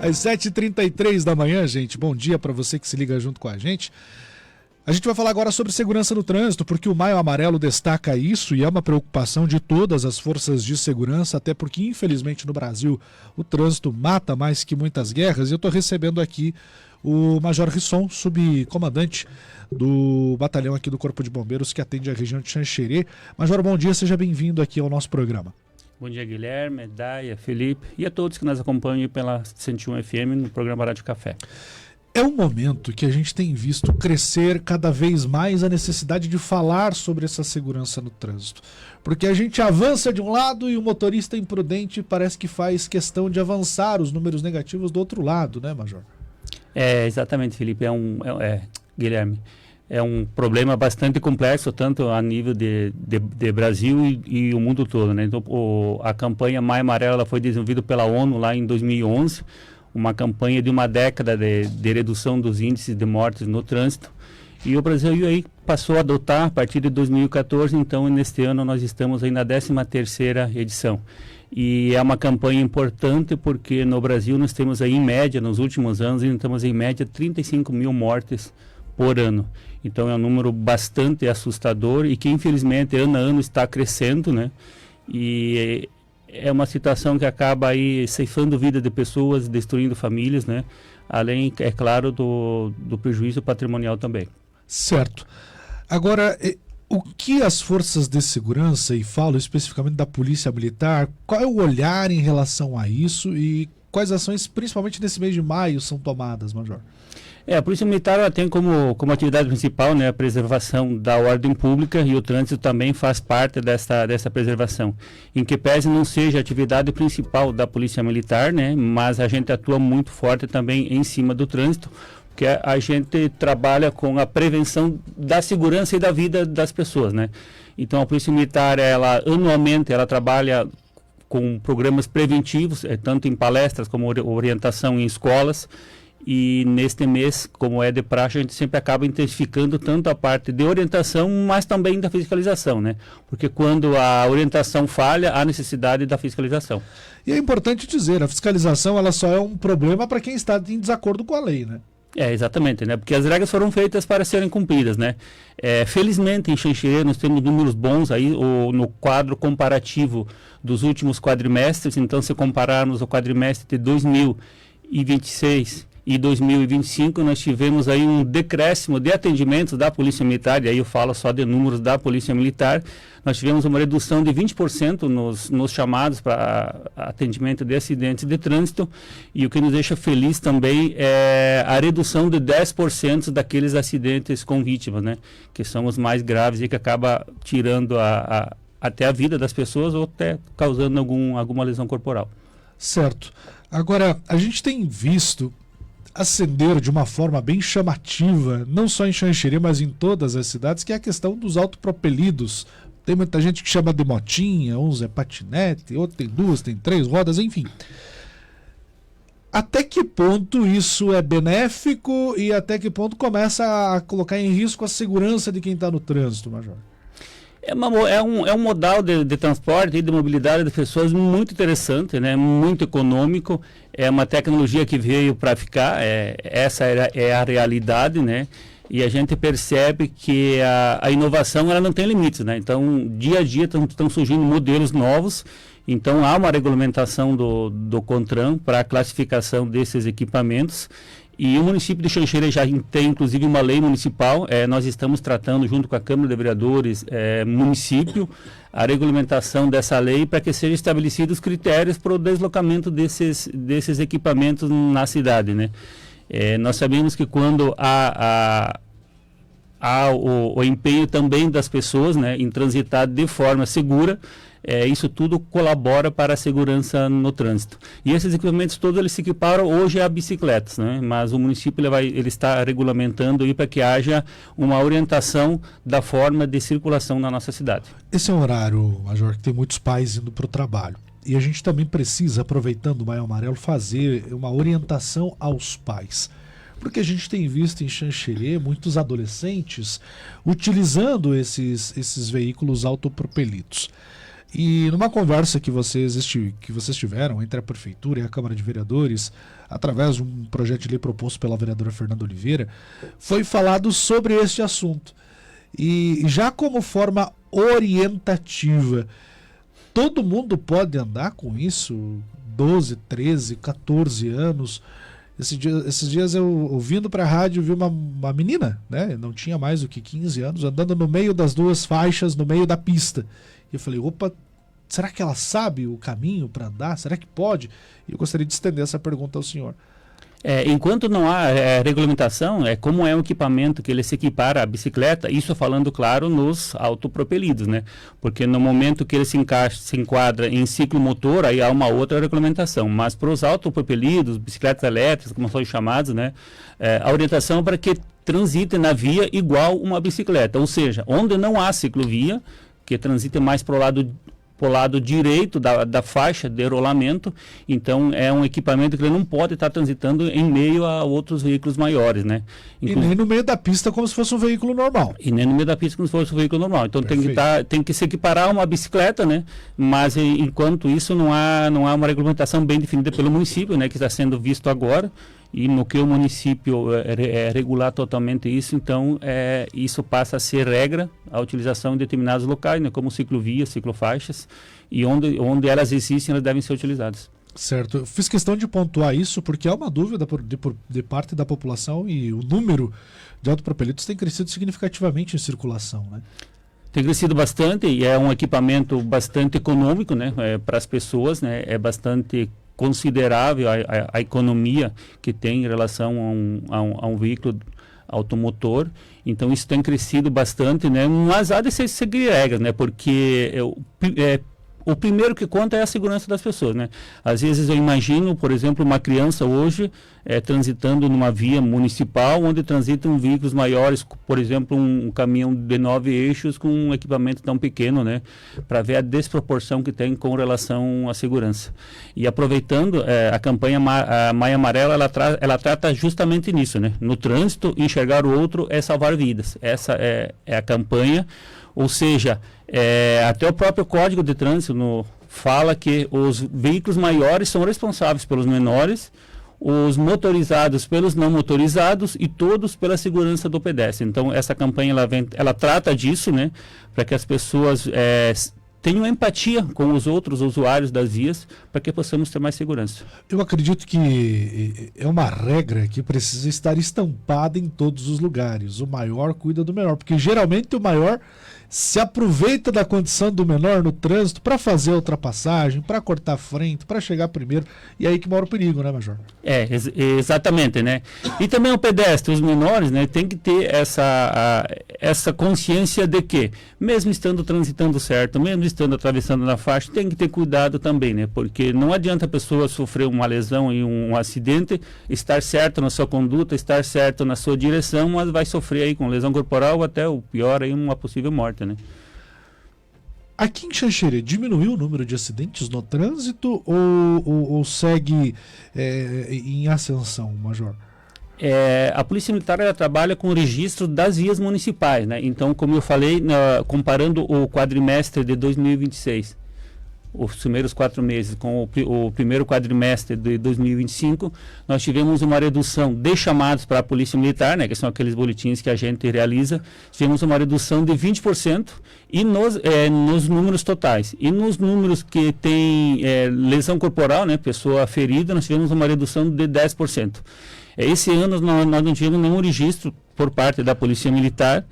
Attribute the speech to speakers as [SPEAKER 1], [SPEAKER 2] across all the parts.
[SPEAKER 1] Às 7h33 da manhã, gente, bom dia para você que se liga junto com a gente. A gente vai falar agora sobre segurança no trânsito, porque o Maio Amarelo destaca isso e é uma preocupação de todas as forças de segurança, até porque, infelizmente, no Brasil, o trânsito mata mais que muitas guerras. E eu estou recebendo aqui o Major Risson, subcomandante do batalhão aqui do Corpo de Bombeiros, que atende a região de Xanxerê. Major, bom dia, seja bem-vindo aqui ao nosso programa.
[SPEAKER 2] Bom dia, Guilherme, Daia, Felipe e a todos que nos acompanham pela 101 FM no programa Rádio Café.
[SPEAKER 1] É um momento que a gente tem visto crescer cada vez mais a necessidade de falar sobre essa segurança no trânsito. Porque a gente avança de um lado e o motorista imprudente parece que faz questão de avançar os números negativos do outro lado, né, Major?
[SPEAKER 2] Exatamente, Felipe. Guilherme, é um problema bastante complexo, tanto a nível de Brasil e o mundo todo, né? Então, a campanha Maio Amarelo ela foi desenvolvida pela ONU lá em 2011, uma campanha de uma década de redução dos índices de mortes no trânsito. E o Brasil aí passou a adotar a partir de 2014, então neste ano nós estamos aí na 13ª edição. E é uma campanha importante porque no Brasil nós temos aí em média, nos últimos anos, nós temos em média 35 mil mortes por ano. Então é um número bastante assustador e que infelizmente ano a ano está crescendo, né? E é uma situação que acaba aí ceifando a vida de pessoas, destruindo famílias, né? Além, é claro, do prejuízo patrimonial também.
[SPEAKER 1] Certo. Agora, o que as forças de segurança, e falo especificamente da Polícia Militar, qual é o olhar em relação a isso e quais ações, principalmente nesse mês de maio, são tomadas, Major?
[SPEAKER 2] A Polícia Militar ela tem como atividade principal, né, a preservação da ordem pública, e o trânsito também faz parte dessa preservação. Em que pese não seja a atividade principal da Polícia Militar, né, mas a gente atua muito forte também em cima do trânsito, porque a gente trabalha com a prevenção da segurança e da vida das pessoas, né? Então a Polícia Militar, ela anualmente ela trabalha com programas preventivos, tanto em palestras como orientação em escolas. E neste mês, como é de praxe, a gente sempre acaba intensificando tanto a parte de orientação, mas também da fiscalização, né? Porque quando a orientação falha, há necessidade da fiscalização.
[SPEAKER 1] E é importante dizer, a fiscalização ela só é um problema para quem está em desacordo com a lei, né?
[SPEAKER 2] Exatamente, né? Porque as regras foram feitas para serem cumpridas, né? Felizmente, em Xanxerê, nós temos números bons aí no quadro comparativo dos últimos quadrimestres. Então, se compararmos o quadrimestre de 2026 e 2025, nós tivemos aí um decréscimo de atendimentos da Polícia Militar, e aí eu falo só de números da Polícia Militar. Nós tivemos uma redução de 20% nos chamados para atendimento de acidentes de trânsito, e o que nos deixa feliz também é a redução de 10% daqueles acidentes com vítimas, né? Que são os mais graves e que acaba tirando até a vida das pessoas ou até causando alguma lesão corporal.
[SPEAKER 1] Certo. Agora, a gente tem visto acender de uma forma bem chamativa, não só em Xanxerê, mas em todas as cidades, que é a questão dos autopropelidos. Tem muita gente que chama de motinha, uns é patinete, outro tem 2, tem 3 rodas, enfim. Até que ponto isso é benéfico e até que ponto começa a colocar em risco a segurança de quem está no trânsito, Major?
[SPEAKER 2] É um modal de transporte e de mobilidade de pessoas muito interessante, né? Muito econômico, é uma tecnologia que veio para ficar, essa é a realidade, né? E a gente percebe que a inovação ela não tem limites, né? Então, dia a dia estão surgindo modelos novos, então há uma regulamentação do CONTRAN para a classificação desses equipamentos. E o município de Xanxerê já tem, inclusive, uma lei municipal. Nós estamos tratando, junto com a Câmara de Vereadores, município, a regulamentação dessa lei para que sejam estabelecidos critérios para o deslocamento desses equipamentos na cidade, né? Nós sabemos que quando há o empenho também das pessoas, né, em transitar de forma segura, isso tudo colabora para a segurança no trânsito. E esses equipamentos todos eles se equiparam hoje a bicicletas, né? Mas o município ele está regulamentando para que haja uma orientação da forma de circulação na nossa cidade.
[SPEAKER 1] Esse é um horário, Major, que tem muitos pais indo para o trabalho. E a gente também precisa, aproveitando o Maio Amarelo, fazer uma orientação aos pais. Porque a gente tem visto em Xanxerê muitos adolescentes utilizando esses veículos autopropelidos. E numa conversa que vocês tiveram entre a Prefeitura e a Câmara de Vereadores, através de um projeto de lei proposto pela vereadora Fernanda Oliveira, foi falado sobre este assunto. E já como forma orientativa, todo mundo pode andar com isso? 12, 13, 14 anos. Esses dias eu, ouvindo para a rádio, vi uma menina, né? Não tinha mais do que 15 anos, andando no meio das duas faixas, no meio da pista. E eu falei, opa, será que ela sabe o caminho para andar? Será que pode? E eu gostaria de estender essa pergunta ao senhor.
[SPEAKER 2] Enquanto não há regulamentação, como é um equipamento que ele se equipara à bicicleta, isso falando, claro, nos autopropelidos, né? Porque no momento que ele se enquadra em ciclo motor, aí há uma outra regulamentação. Mas para os autopropelidos, bicicletas elétricas, como são chamados, né? A orientação é para que transitem na via igual uma bicicleta. Ou seja, onde não há ciclovia, que transite mais para o lado direito da faixa de rolamento, então é um equipamento que ele não pode estar transitando em meio a outros veículos maiores, né?
[SPEAKER 1] E nem no meio da pista como se fosse um veículo normal.
[SPEAKER 2] E nem no meio da pista como se fosse um veículo normal. Então tem que se equiparar a uma bicicleta, né? Mas enquanto isso não há uma regulamentação bem definida pelo município, né? Que está sendo visto agora. E no que o município regular totalmente isso, então isso passa a ser regra, a utilização em determinados locais, né, como ciclovias, ciclofaixas, e onde elas existem, elas devem ser utilizadas.
[SPEAKER 1] Certo. Eu fiz questão de pontuar isso porque há uma dúvida de parte da população e o número de autopropelidos tem crescido significativamente em circulação, né?
[SPEAKER 2] Tem crescido bastante e é um equipamento bastante econômico, né, para as pessoas, né, é bastante considerável a economia que tem em relação a um veículo automotor. Então isso tem crescido bastante, né? Mas há de se seguir regras, né? Porque o primeiro que conta é a segurança das pessoas, né? Às vezes eu imagino, por exemplo, uma criança hoje transitando numa via municipal onde transitam veículos maiores, por exemplo, um caminhão de 9 eixos com um equipamento tão pequeno, né? Para ver a desproporção que tem com relação à segurança. E aproveitando, a campanha Maio Amarelo, ela trata justamente nisso, né? No trânsito, enxergar o outro é salvar vidas. Essa é a campanha, ou seja, até o próprio Código de Trânsito fala que os veículos maiores são responsáveis pelos menores, os motorizados pelos não motorizados e todos pela segurança do pedestre. Então essa campanha ela trata disso, né, para que as pessoas tenham empatia com os outros usuários das vias, para que possamos ter mais segurança.
[SPEAKER 1] Eu acredito que é uma regra que precisa estar estampada em todos os lugares. O maior cuida do menor, porque geralmente o maior se aproveita da condição do menor no trânsito para fazer a ultrapassagem, para cortar a frente, para chegar primeiro, e aí que mora o perigo, né, Major?
[SPEAKER 2] Exatamente, né? E também o pedestre, os menores, né, tem que ter essa consciência de que, mesmo estando transitando certo, mesmo estando atravessando na faixa, tem que ter cuidado também, né? Porque não adianta a pessoa sofrer uma lesão e um acidente, estar certo na sua conduta, estar certo na sua direção, mas vai sofrer aí com lesão corporal ou até o pior aí, uma possível morte, né?
[SPEAKER 1] Aqui em Xanxerê, diminuiu o número de acidentes no trânsito ou segue em ascensão, Major?
[SPEAKER 2] A Polícia Militar ela trabalha com o registro das vias municipais, né? Então, como eu falei, comparando o quadrimestre de 2026, os primeiros 4 meses com o primeiro quadrimestre de 2025, nós tivemos uma redução de chamados para a Polícia Militar, né, que são aqueles boletins que a gente realiza, tivemos uma redução de 20% e nos números totais. E nos números que tem lesão corporal, né, pessoa ferida, nós tivemos uma redução de 10%. Esse ano nós não tivemos nenhum registro por parte da Polícia Militar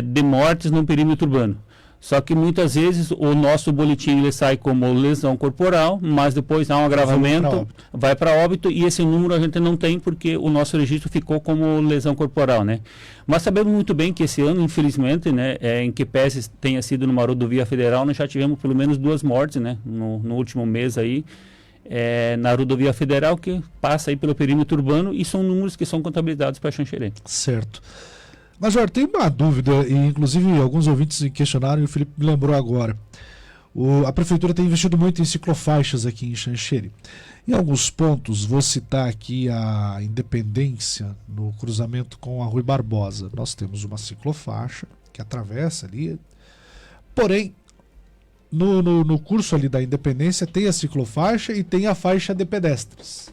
[SPEAKER 2] de mortes no perímetro urbano. Só que muitas vezes o nosso boletim ele sai como lesão corporal, mas depois há um agravamento, vai para óbito e esse número a gente não tem porque o nosso registro ficou como lesão corporal, né? Mas sabemos muito bem que esse ano, infelizmente, né, em que pese tenha sido numa rodovia federal, nós já tivemos pelo menos 2 mortes, né, no último mês aí, na rodovia federal que passa aí pelo perímetro urbano e são números que são contabilizados para Xanxerê.
[SPEAKER 1] Certo. Major, tem uma dúvida, e inclusive alguns ouvintes me questionaram e o Felipe me lembrou agora. A Prefeitura tem investido muito em ciclofaixas aqui em Xanxerê. Em alguns pontos, vou citar aqui a Independência, no cruzamento com a Rui Barbosa. Nós temos uma ciclofaixa que atravessa ali, porém, no curso ali da Independência tem a ciclofaixa e tem a faixa de pedestres.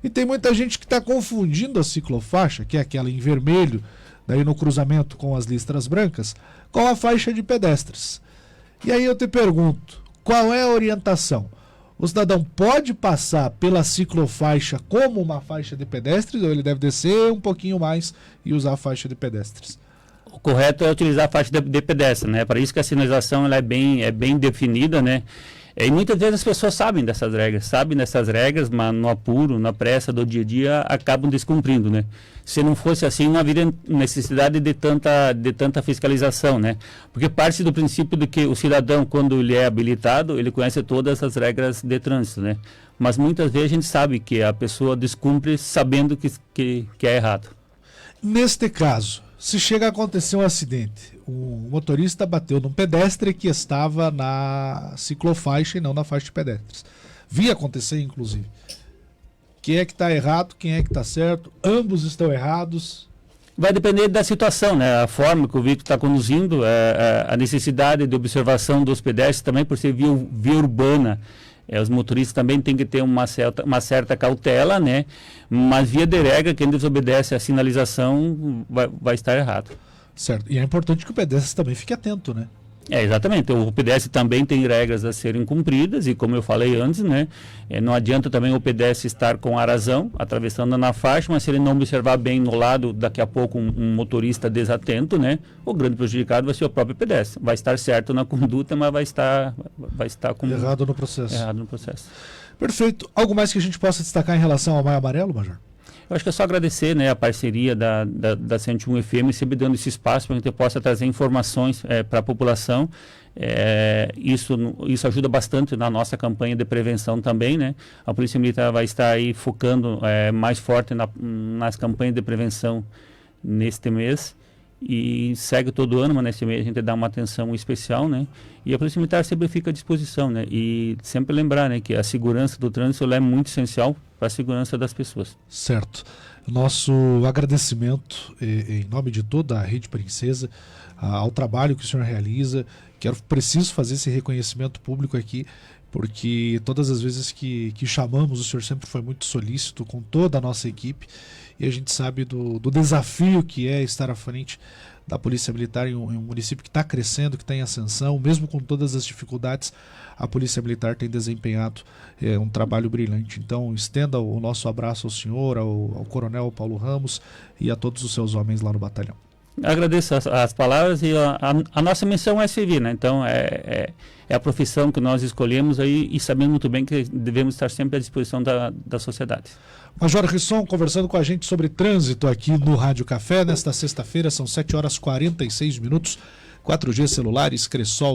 [SPEAKER 1] E tem muita gente que está confundindo a ciclofaixa, que é aquela em vermelho, daí no cruzamento com as listras brancas, com a faixa de pedestres. E aí eu te pergunto, qual é a orientação? O cidadão pode passar pela ciclofaixa como uma faixa de pedestres ou ele deve descer um pouquinho mais e usar a faixa de pedestres?
[SPEAKER 2] O correto é utilizar a faixa de pedestre, né? Para isso que a sinalização ela é bem definida, né? E muitas vezes as pessoas sabem dessas regras, mas no apuro, na pressa do dia a dia, acabam descumprindo, né? Se não fosse assim, não haveria necessidade de tanta fiscalização, né? Porque parte do princípio de que o cidadão, quando ele é habilitado, ele conhece todas as regras de trânsito, né? Mas muitas vezes a gente sabe que a pessoa descumpre sabendo que é errado.
[SPEAKER 1] Neste caso, se chega a acontecer um acidente, o motorista bateu num pedestre que estava na ciclofaixa e não na faixa de pedestres. Vi acontecer, inclusive. Quem é que está errado, quem é que está certo? Ambos estão errados.
[SPEAKER 2] Vai depender da situação, né? A forma que o veículo está conduzindo, a necessidade de observação dos pedestres também, por ser via urbana. Os motoristas também têm que ter uma certa cautela, né? Mas via de regra, quem desobedece à sinalização vai estar errado.
[SPEAKER 1] Certo. E é importante que o pedestre também fique atento, né?
[SPEAKER 2] Exatamente. O pedestre também tem regras a serem cumpridas e, como eu falei antes, né? Não adianta também o pedestre estar com a razão, atravessando na faixa, mas se ele não observar bem no lado, daqui a pouco um motorista desatento, né? O grande prejudicado vai ser o próprio pedestre. Vai estar certo na conduta, mas vai estar com...
[SPEAKER 1] Errado no processo.
[SPEAKER 2] Errado no processo.
[SPEAKER 1] Perfeito. Algo mais que a gente possa destacar em relação ao Maio Amarelo, Major?
[SPEAKER 2] Eu acho que é só agradecer, né, a parceria da 101 FM, sempre dando esse espaço para que a gente possa trazer informações para a população. Isso ajuda bastante na nossa campanha de prevenção também, né? A Polícia Militar vai estar aí focando mais forte nas campanhas de prevenção neste mês. E segue todo ano, mas nesse mês a gente dá uma atenção especial, né? E a Polícia Militar sempre fica à disposição, né? E sempre lembrar, né, que a segurança do trânsito ela é muito essencial para a segurança das pessoas.
[SPEAKER 1] Certo. Nosso agradecimento em nome de toda a Rede Princesa ao trabalho que o senhor realiza. Preciso fazer esse reconhecimento público aqui, porque todas as vezes que chamamos, o senhor sempre foi muito solícito com toda a nossa equipe. E a gente sabe do desafio que é estar à frente da Polícia Militar em um município que está crescendo, que está em ascensão. Mesmo com todas as dificuldades, a Polícia Militar tem desempenhado um trabalho brilhante. Então, estenda o nosso abraço ao senhor, ao Coronel Paulo Ramos e a todos os seus homens lá no batalhão.
[SPEAKER 2] Agradeço as palavras e a nossa missão é servir, né? Então é a profissão que nós escolhemos aí e sabemos muito bem que devemos estar sempre à disposição da sociedade.
[SPEAKER 1] Major Risson conversando com a gente sobre trânsito aqui no Rádio Café. Nesta sexta-feira são 7h46, 4G celulares, Cressol.